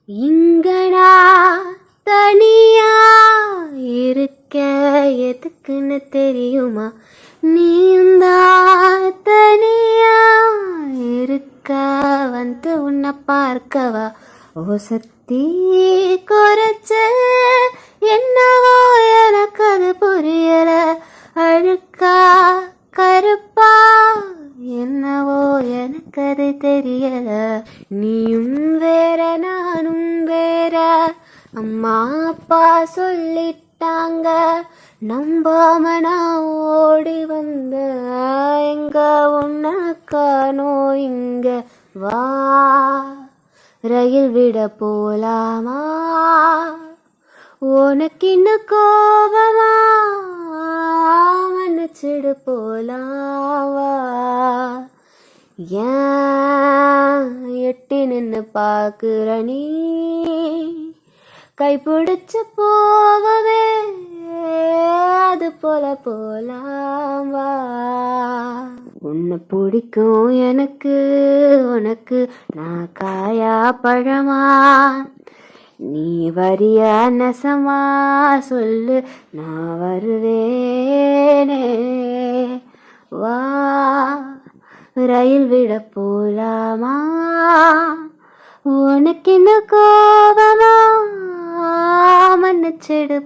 இங்கடா தனியா இருக்க எதுக்குன்னு தெரியுமா? நீந்தான் தனியா இருக்க வந்து உன்னை பார்க்கவா? ஓ சக்தி குறைச்ச என்னவோ எனக்கு அது புரியல. அழுக்கா கருப்பா என்னவோ எனக்கு அது தெரியல. நீயும் வேற நானும் வேற, அம்மா அப்பா சொல்லிட்டாங்க. நம்பாம நான் ஓடி வந்த எங்க உன்னக்கானோ இங்க வா. ரயில் விட போலாமா? உனக்கு இன்னும் கோபமா? மன்னிச்சிடு போலாவா. ஏன் எட்டி நின்னு பாக்குற நீ? கைப்பிடிச்சு போகவே அது போல போலாவா. உன்னை பிடிக்கும் எனக்கு, உனக்கு நான் காயா பழமா? நீ வரியா நெசமா சொல்லு, நான் வருவேனே. வா ரயில் விட போலாமா? உனக்கு இன்னும் கோபமா? மன்னிச்சிடு